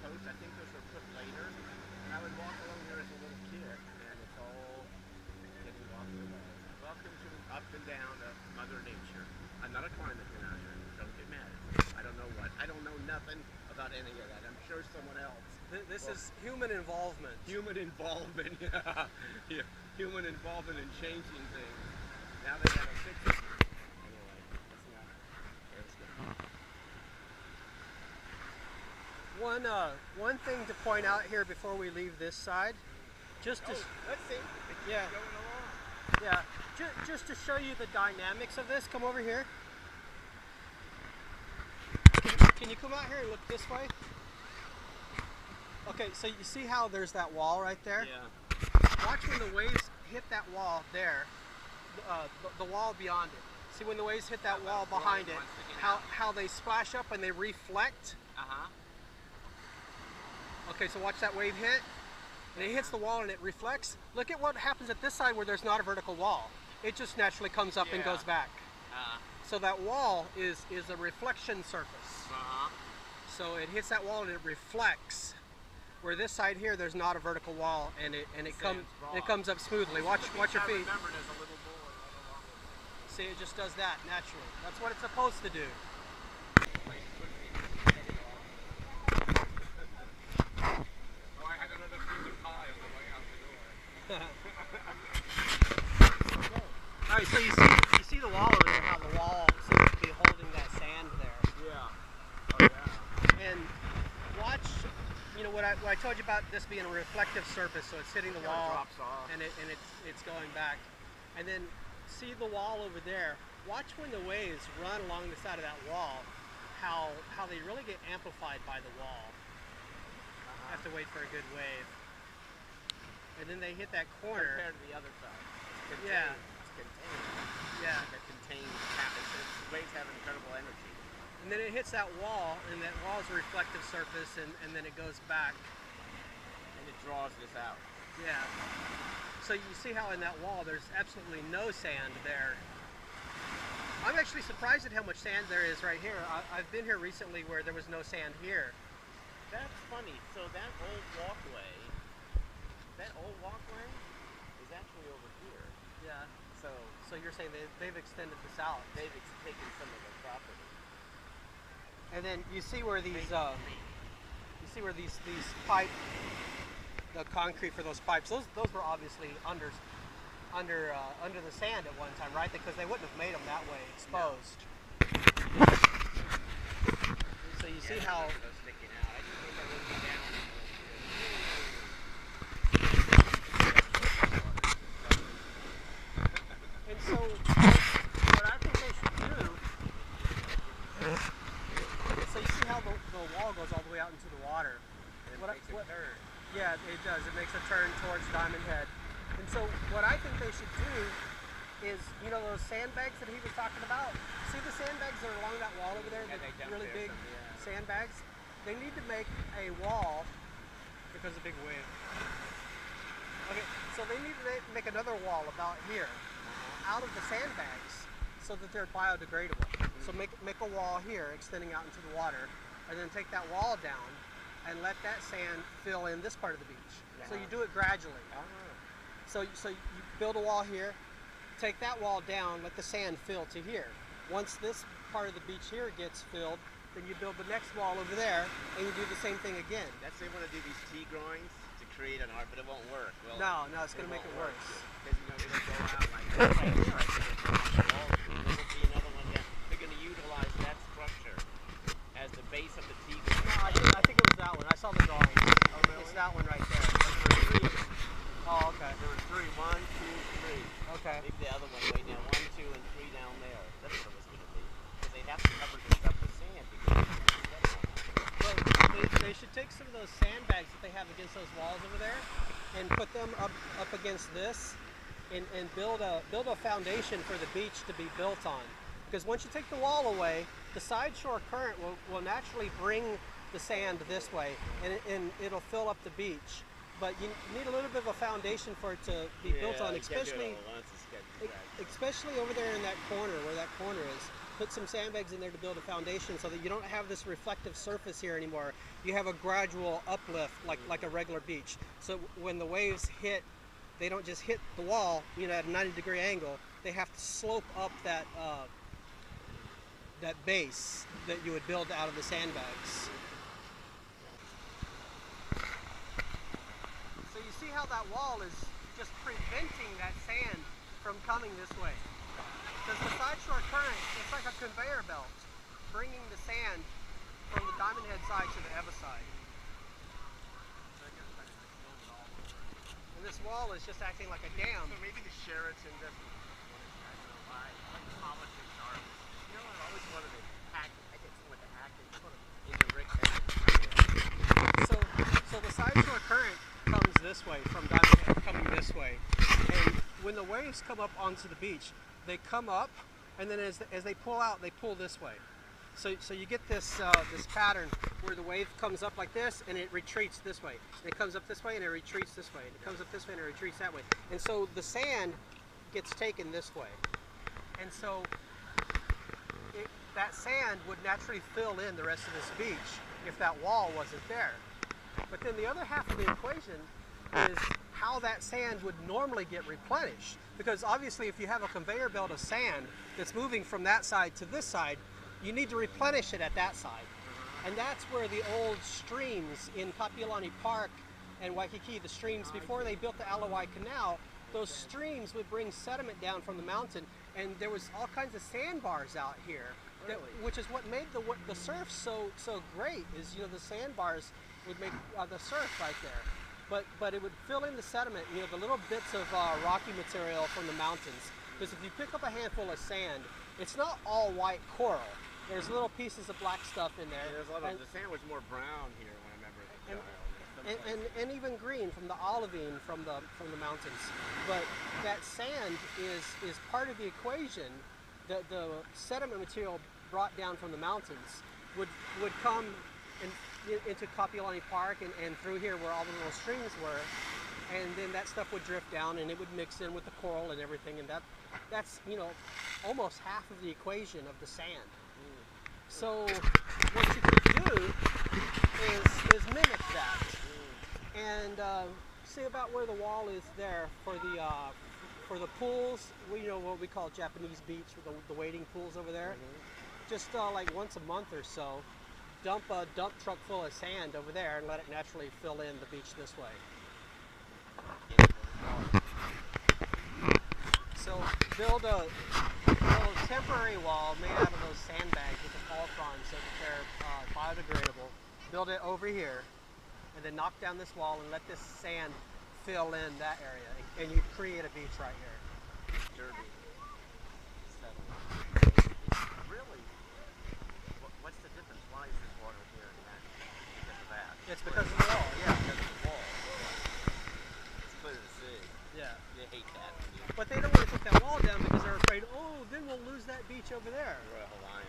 posts. I think those were put later. And I would walk along here as a little kid, and it's all getting washed away. Welcome to up and down of Mother Nature. I'm not a climate denier. Don't get mad at me. I don't know what. I don't know nothing about any of that. I'm sure someone else. This is human involvement. Human involvement, yeah. Yeah. Human involvement in changing things. Now they gotta fix it. Anyway, that's good. One thing to point out here before we leave this side, just to let's see. It's yeah, going along. yeah, just to show you the dynamics of this. Come over here. Can you come out here and look this way? Okay, so you see how there's that wall right there? Yeah. Watch when the waves hit that wall there, the wall beyond it. See when the waves hit that wall behind it, how they splash up and they reflect? Uh-huh. Okay, so watch that wave hit, and it hits the wall and it reflects. Look at what happens at this side where there's not a vertical wall. It just naturally comes up and goes back. So that wall is a reflection surface. So it hits that wall and it reflects. Where this side here, there's not a vertical wall, and it comes up smoothly. Watch your feet. See, it just does that naturally. That's what it's supposed to do. All right, so you see the wall over there, how the wall seems to be holding that sand there. Yeah. Oh yeah. And watch, you know what I told you about this being a reflective surface, so it's hitting the wall, drops off. and it's going back. And then see the wall over there. Watch when the waves run along the side of that wall, how they really get amplified by the wall. Have to wait for a good wave. And then they hit that corner. Compared to the other side. Yeah. It's contained. Yeah. That contains habits. Waves have incredible energy. And then it hits that wall, and that wall is a reflective surface, and then it goes back. And it draws this out. Yeah. So you see how in that wall there's absolutely no sand there. I'm actually surprised at how much sand there is right here. I've been here recently where there was no sand here. That's funny. So that old walkway is actually over here. Yeah. So you're saying they've extended this out. They've taken some of the property. And then you see where these pipe, the concrete for those pipes, those were obviously under the sand at one time, right? Because they wouldn't have made them that way exposed. No. So you see how. Sticking out. I just think that would be down. And so, what I think they should do, so you see how the wall goes all the way out into the water. And it makes a turn. Yeah, it does. It makes a turn towards Diamond Head. And so, what I think they should do is, you know those sandbags that he was talking about? See the sandbags that are along that wall over there? Yeah, the really big sandbags? They need to make a wall, because of the big wave. Okay, so they need to make another wall about here, out of the sandbags, so that they're biodegradable. So make a wall here, extending out into the water, and then take that wall down, and let that sand fill in this part of the beach. So you do it gradually. So you build a wall here, take that wall down, let the sand fill to here. Once this part of the beach here gets filled, then you build the next wall over there, and you do the same thing again. That's they want to do these T-groins to create an art, but it won't work. Well, no, it's going to make it worse. Because it'll go out like that. Right here, I think there'll be another one that they're going to utilize that structure as the base of the T-groin. No, I think it was that one. I saw the drawing. Oh, really? It's that one right there. There were 3. Oh, okay. There were 3. 1, 2, 3. Okay. Maybe the other one right now. 1, 2, and 3 down there. That's what it was going to be. Because they have to cover this up with sand because they should take some of those sandbags that they have against those walls over there and put them up against this and build a foundation for the beach to be built on. Because once you take the wall away, the side shore current will naturally bring the sand this way, and it'll fill up the beach. But you need a little bit of a foundation for it to be built on, especially over there in that corner, where that corner is. put some sandbags in there to build a foundation so that you don't have this reflective surface here anymore. You have a gradual uplift like a regular beach. So when the waves hit, they don't just hit the wall, you know, at a 90-degree angle. They have to slope up that that base that you would build out of the sandbags. So you see how that wall is just preventing that sand from coming this way. Because the side shore current, it's like a conveyor belt, bringing the sand from the Diamond Head side to the Eva side. And this wall is just acting like a dam. So maybe the Sheraton doesn't want to, I don't know why, like politics are. You know, I've always wanted to hack, I get someone to hack and put them into Rick's head. So the side shore current comes this way from Diamond Head, coming this way. And when the waves come up onto the beach, they come up, and then as they pull out, they pull this way. So you get this this pattern where the wave comes up like this, and it retreats this way. And it comes up this way, and it retreats this way. And it comes up this way, and it retreats that way. And so the sand gets taken this way. And so that sand would naturally fill in the rest of this beach if that wall wasn't there. But then the other half of the equation is how that sand would normally get replenished. Because obviously if you have a conveyor belt of sand that's moving from that side to this side, you need to replenish it at that side. And that's where the old streams in Kapiolani Park and Waikiki, the streams before they built the Alawai Canal, those streams would bring sediment down from the mountain, and there was all kinds of sandbars out here, which is what made the surf so great. Is, you know, the sandbars would make the surf right there, but it would fill in the sediment, you know, the little bits of rocky material from the mountains. Because if you pick up a handful of sand, it's not all white coral. There's little pieces of black stuff in there. Yeah, there's a lot of, the sand was more brown here when I remember it. And even green from the olivine from the mountains. But that sand is part of the equation. The sediment material brought down from the mountains would come into Kapiolani Park and through here where all the little streams were, and then that stuff would drift down and it would mix in with the coral and everything, and that's, you know, almost half of the equation of the sand. So what you could do is mimic that, and see about where the wall is there for the pools. You know what we call Japanese beach, the wading pools over there. Just like once a month or so, dump a dump truck full of sand over there and let it naturally fill in the beach this way. So build a temporary wall made out of those sandbags with the falcon so that they're biodegradable. Build it over here, and then knock down this wall and let this sand fill in that area, and you create a beach right here. Derby. Really? What's the difference? Why is this water here and that? Because of that? It's because of the wall, yeah. Because of the wall. It's clear to see. Yeah. They hate that. But they don't want to put that wall down because they're afraid, oh, then we'll lose that beach over there. We're a Hawaiian.